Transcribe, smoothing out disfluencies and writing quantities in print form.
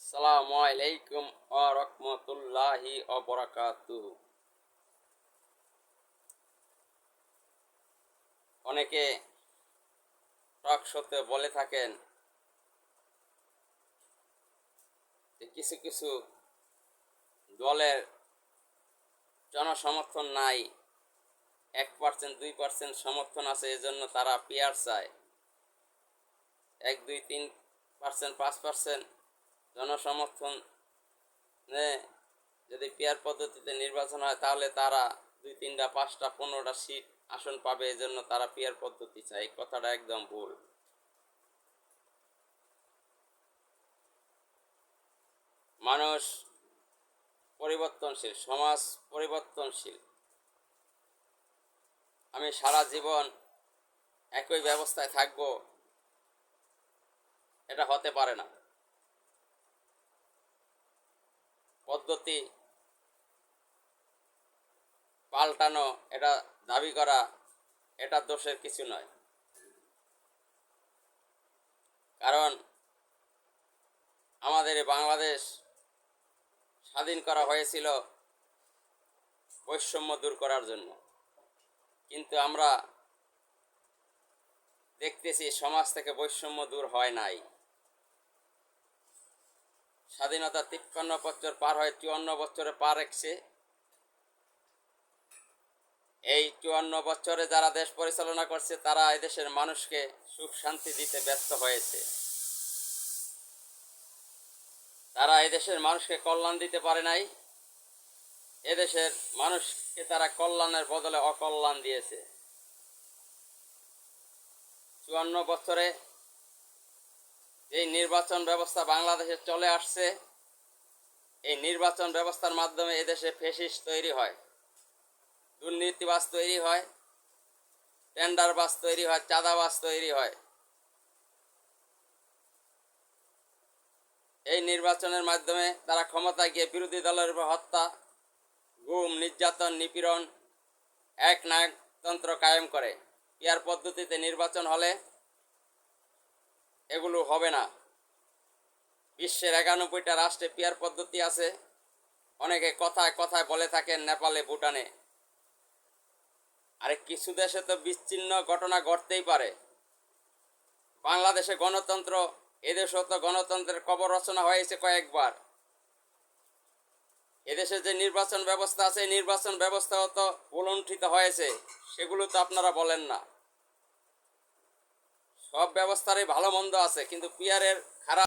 আসসালামু আলাইকুম ওয়া রাহমাতুল্লাহি ওয়া বারাকাতুহু। অনেকে টক শোতে বলে থাকেন যে কিছু কিছু দলের জনসমর্থন নাই, 1% 2% সমর্থন আছে, এজন্য তারা পিয়ার চায়। 1 2 3% 5% জনসমর্থন যদি পিয়ার পদ্ধতিতে নির্বাচন হয় তাহলে তারা 2 3টা 5টা 15টা সিট আসন পাবে, এজন্য তারা পিয়ার পদ্ধতি চায়। এই কথাটা একদম ভুল। মানুষ পরিবর্তনশীল, সমাজ পরিবর্তনশীল। আমি সারা জীবন একই ব্যবস্থায় থাকবো, এটা হতে পারে না। পদ্ধতি পাল্টানো, এটা দাবি করা, এটা দোষের কিছু নয়। কারণ আমাদের এই বাংলাদেশ স্বাধীন করা হয়েছিল বৈষম্য দূর করার জন্য, কিন্তু আমরা দেখতেছি সমাজ থেকে বৈষম্য দূর হয় নাই। স্বাধীনতা 53 বছর পার হয়ে 54 বছরে পা রেখেছে। এই 54 বছরে যারা দেশ পরিচালনা করছে তারা এদেশের মানুষকে সুখ শান্তি দিতে ব্যর্থ হয়েছে। তারা এদেশের মানুষকে কল্যাণ দিতে পারে নাই। এদেশের মানুষকে তারা কল্যাণের বদলে অকল্যাণ দিয়েছে। 54 বছরে এই নির্বাচন ব্যবস্থা বাংলাদেশে চলে আসছে, এই নির্বাচন ব্যবস্থার মাধ্যমে এদেশে ফ্যাসিস্ট তৈরি হয়, দুর্নীতিবাজ তৈরি হয়, টেন্ডারবাজ তৈরি হয়, চাঁদাবাজ তৈরি হয়। এই নির্বাচনের মাধ্যমে তারা ক্ষমতায় গিয়ে বিরোধী দলের উপর হত্যা, গুম, নির্যাতন, নিপীড়ন, একনায়কতন্ত্র কায়েম করে। পিয়ার পদ্ধতিতে নির্বাচন হলে এগুলো হবে না। বিশ্বের 91টা রাষ্ট্রে পিয়ার পদ্ধতি আছে। অনেকে কথায় কথায় বলে থাকেন নেপালে, ভুটানে। আরে কিছু দেশে তো বিচ্ছিন্ন ঘটনা ঘটতেই পারে। বাংলাদেশে গণতন্ত্র, এদেশেও তো গণতন্ত্রের কবর রচনা হয়েছে কয়েকবার। এদেশে যে নির্বাচন ব্যবস্থা আছে, নির্বাচন ব্যবস্থাও তো উলণ্ঠিত হয়েছে, সেগুলো তো আপনারা বলেন না। সব ব্যবস্থারই ভালো মন্দ আছে, কিন্তু পিয়ারের খারাপ